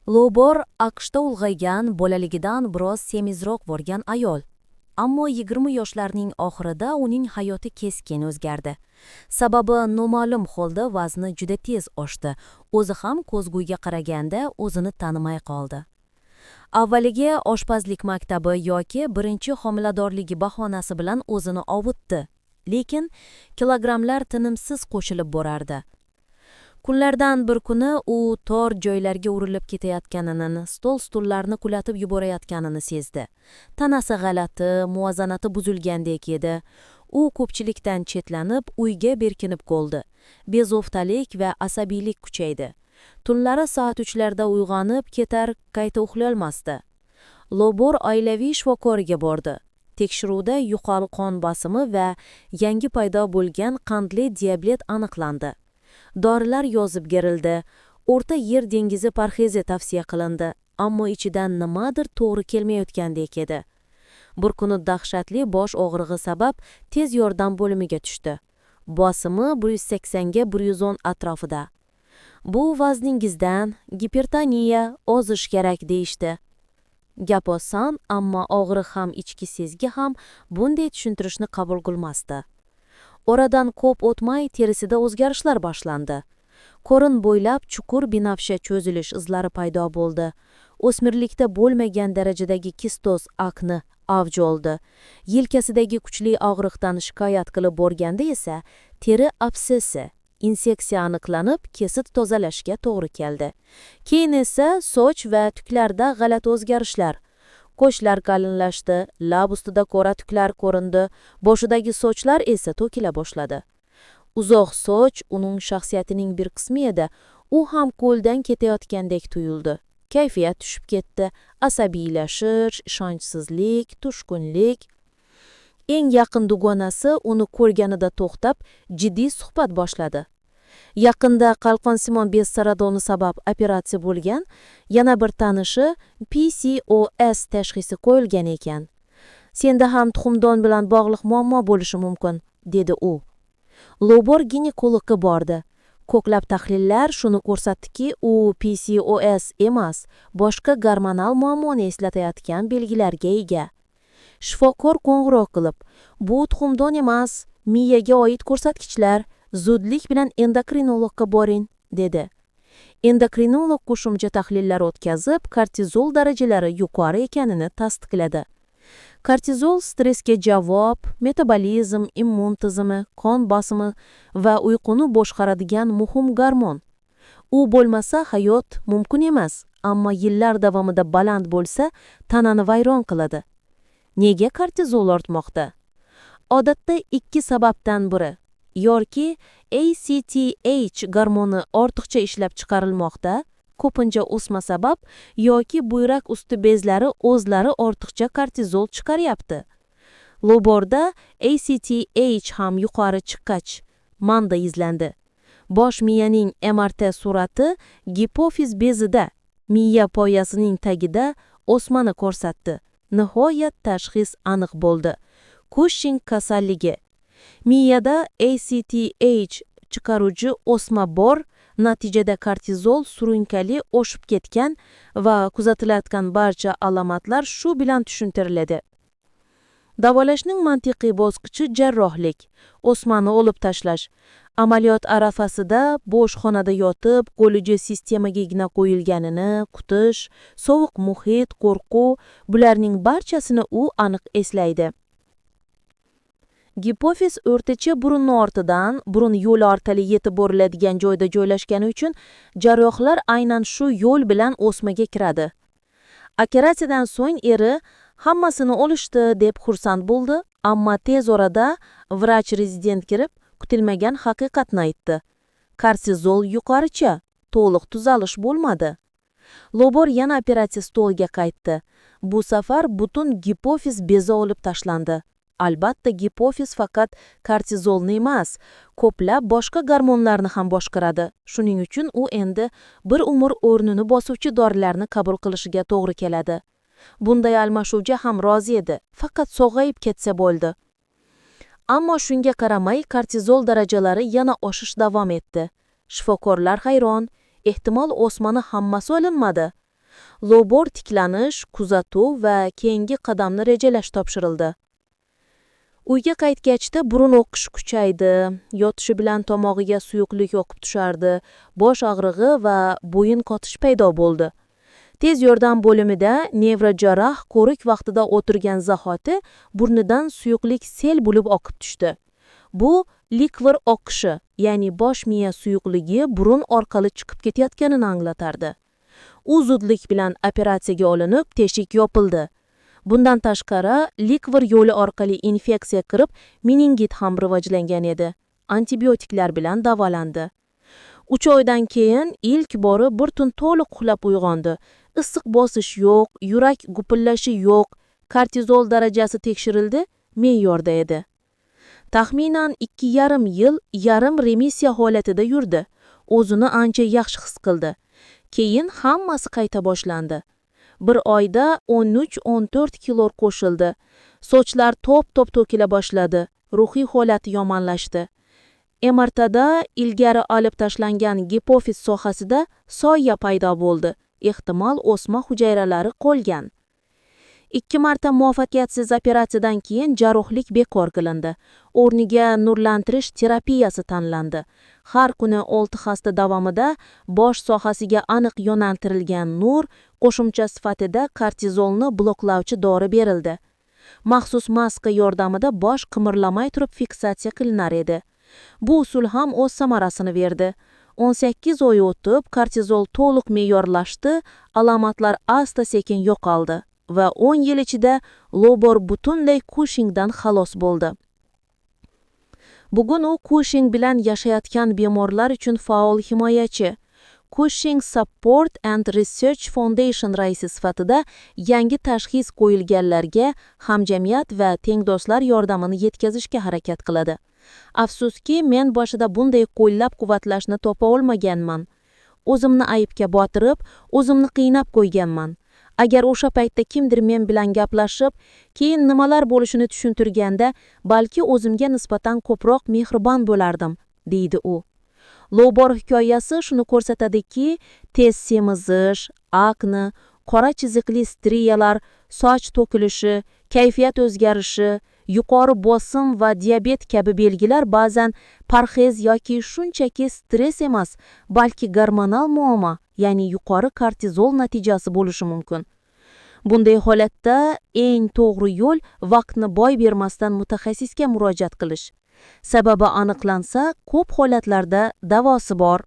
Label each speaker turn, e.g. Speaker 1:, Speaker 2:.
Speaker 1: Lobor AQShda ulg'aygan, bolaligidan biroz semizroq bo'lgan ayol. Ammo 20 yoshlarning oxirida uning hayoti keskin o'zgardi. Sababi noma'lum holda vazni juda tez oshdi. O'zi ham ko'zguga qaraganda o'zini tanimay qoldi. Avvaliga oshpazlik maktabi yoki birinchi homiladorligi bahonasi bilan o'zini ovutdi. Lekin kilogramlar tinimsiz qo'shilib borardi. Kunlardan bir kuni u tor joylarga urilib ketayotganini, stol-stullarni qulatib yuborayotganini sezdi. Tanasi g'alati, muvozanati buzilgandek edi. U ko'pchilikdan chetlanib, uyga berkinib qoldi. Bezoftalik va asabiylik kuchaydi. Tunlari soat 3larda uyg'onib ketar, qayta uxlay olmasdi. Lobor oilaviy shifokoriga bordi. Tekshiruvda yuqori qon bosimi va yangi paydo bo'lgan qandli diabet aniqlandi. Dorilar yozib berildi. O'rta yer dengizi parhezi tavsiya qilindi, ammo ichidan nimadir to'g'ri kelmayotgandek edi. Bir kuni dahshatli bosh og'rig'i sabab tez yordam bo'limiga tushdi. Bosimi 180 ga 110 atrofida. Bu vazningizdan, gipertoniya, ozish kerak deyishdi. Gap oson, ammo og'riq ham ichki sezgi ham bunday tushuntirishni qabul qilmasdi. Oradan ko'p o'tmay terisida o'zgarishlar boshlandi. Qorin bo'ylab chuqur binafsha cho'zilish izlari paydo bo'ldi. O'smirlikda bo'lmagan darajadagi kistoz akni avj oldi. Yelkasidagi kuchli og'riqdan shikoyat qilib borganda esa teri absessi, infeksiya aniqlanib, kesib tozalashga to'g'ri keldi. Keyin esa soch va tuklarda g'alati o'zgarishlar. Qo'shlar qalinlashdi, lab ustida qora tuklar ko'rindi, boshidagi sochlar esa to'kila boshladi. Uzoq soch uning shaxsiyatining bir qismi edi. U ham qo'ldan ketayotgandek tuyuldi. Kayfiyat tushib ketdi, asabiylashish, ishonchsizlik, tushkunlik. Eng yaqin dugonasi uni ko'rganida to'xtab, jiddiy suhbat boshladi. Yaqinda qalqonsimon bez saratoni sabab operatsiya bo'lgan, yana bir tanishi PCOS tashxisi qo'yilgan ekan. Senda ham tuxumdon bilan bog'liq muammo bo'lishi mumkin, dedi u. Lobor ginekologga bordi. Ko'plab tahlillar shuni ko'rsatdiki, u PCOS emas, boshqa gormonal muammoni eslatayotgan belgilarga ega. Shifokor qo'ng'iroq qilib, bu tuxumdon emas, miyaga oid ko'rsatkichlar, zudlik bilan endokrinologga boring, dedi. Endokrinolog qo'shimcha tahlillar o'tkazib, kortizol darajalari yuqori ekanini tasdiqladi. Kortizol stressga javob, metabolizm, immun tizimi, qon bosimi va uyquni boshqaradigan muhim gormon. U bo'lmasa hayot mumkin emas, ammo yillar davomida baland bo'lsa, tanani vayron qiladi. Nega kortizol ortmoqda? Odatda ikki sababdan biri. Yoki ACTH gormoni ortiqcha ishlab chiqarilmoqda, ko'pincha o'sma sabab, yoki buyrak usti bezlari o'zlari ortiqcha kortizol chiqaryapti. Loborda ACTH ham yuqori chiqqach, manda izlandi. Bosh miyaning MRT surati gipofiz bezida, miya poyasining tagida o'smani ko'rsatdi. Nihoyat tashxis aniq bo'ldi. Cushing kasalligi. Miyada ACTH chiqaruvchi o'sma bor, natijada kortizol surunkali oshib ketgan va kuzatilayotgan barcha alomatlar shu bilan tushuntiriladi. Davolashning mantiqiy bosqichi jarrohlik, o'smani olib tashlash. Amaliyot arafasida bo'sh xonada yotib, qo'liga sistemaga igna qo'yilganini kutish, sovuq muhit, qo'rquv, bularning barchasini u aniq eslaydi. Gipofiz o'rtacha burun ortidan, burun yo'li orqali yetib boriladigan joyda joylashgani uchun jarrohlar aynan shu yo'l bilan o'smaga kiradi. Operatsiyadan so'ng eri hammasini olishdi deb xursand bo'ldi, ammo tez orada vrach rezident kirib, kutilmagan haqiqatni aytdi. Kortizol yuqoricha, to'liq tuzalish bo'lmadi. Lobor yana operatsiya stoliga qaytdi. Bu safar butun gipofiz bezi olib tashlandi. Albatta, gipofiz faqat kortizolni emas, ko'plab boshqa gormonlarni ham boshqaradi. Shuning uchun u endi bir umr o'rnini bosuvchi dorilarni qabul qilishiga to'g'ri keladi. Bunday almashuvga ham rozi edi, faqat sog'ayib ketsa bo'ldi. Ammo shunga qaramay, kortizol darajalari yana oshish davom etdi. Shifokorlar hayron, ehtimol o'smani hammasi olinmadi. Lobor tiklanish, kuzatuv va keyingi qadamni rejalash topshirildi. Uyga qaytgachda burun o'qishi kuchaydi, yotishi bilan tomog'iga suyuqlik oqib tushardi, bosh og'rig'i va bo'yin qotish paydo bo'ldi. Tez yordam bo'limida nevrojarroh ko'rik vaqtida o'tirgan zahoti burnidan suyuqlik sel bo'lib oqib tushdi. Bu likvor oqishi, ya'ni bosh miya suyuqligi burun orqali chiqib ketayotganini anglatardi. U zudlik bilan operatsiyaga olinib, teshik yopildi. Bundan tashqari, likvor yo'li orqali infeksiya kirib, meningit ham rivojlangan edi. Antibiotiklar bilan davolandi. 3 oydan keyin ilk bori bir tun to'liq uxlab uyg'ondi. Issiq bosish yo'q, yurak gupillashi yo'q, kortizol darajasi tekshirildi, me'yorda edi. Taxminan 2,5 yil yarim remissiya holatida yurdi. O'zini ancha yaxshi his qildi. Keyin hammasi qayta boshlandi. Bir oyda 13-14 kilo qo'shildi. Sochlar top-top to'kila boshladi. Ruhiy holati yomonlashdi. MRTda ilgari olib tashlangan gipofiz sohasida soya paydo bo'ldi. Ehtimol o'sma hujayralari qolgan. 2 marta muvaffaqiyatsiz operatsiyadan keyin jarrohlik bekor qilindi. O'rniga nurlantirish terapiyasi tanlandi. Har kuni 6 hafta davomida bosh sohasiga aniq yo'naltirilgan nur qo'shimcha sifatida kortizolni bloklovchi dori berildi. Maxsus maska yordamida bosh qimirlamay turib fiksatsiya qilinar edi. Bu usul ham o'z samarasini berdi. 18 oy o'tib, kortizol to'liq me'yorlashdi, alomatlar asta-sekin yo'qoldi va 10 yil ichida Lobor butunlay Cushingdan xalos bo'ldi. Bugun u Cushing bilan yashayotgan bemorlar uchun faol himoyachi. Cushing Support and Research Foundation raisi sifatida yangi tashxis qo'yilganlarga hamjamiyat va tengdoshlar yordamini yetkazishga harakat qiladi. Afsuski, men boshida bunday qo'llab-quvvatlashni topa olmaganman. O'zimni aybga botirib, o'zimni qiynab qo'yganman. Agar o'sha paytda kimdir men bilan gaplashib, keyin nimalar bo'lishini tushuntirganda, balki o'zimga nisbatan ko'proq mehribon bo'lardim, deydi u. Lobor hikoyasi shuni ko'rsatadiki, tez semizish, akne, qora chiziqli striyalar, soch to'kilishi, kayfiyat o'zgarishi, yuqori bosim va diabet kabi belgilar ba'zan parhez yoki shunchaki stress emas, balki gormonal muammo, ya'ni yuqori kortizol natijasi bo'lishi mumkin. Bunday holatda eng to'g'ri yo'l vaqtni boy bermasdan mutaxassisga murojaat qilish. Sababi aniqlansa, ko'p holatlarda davosi bor.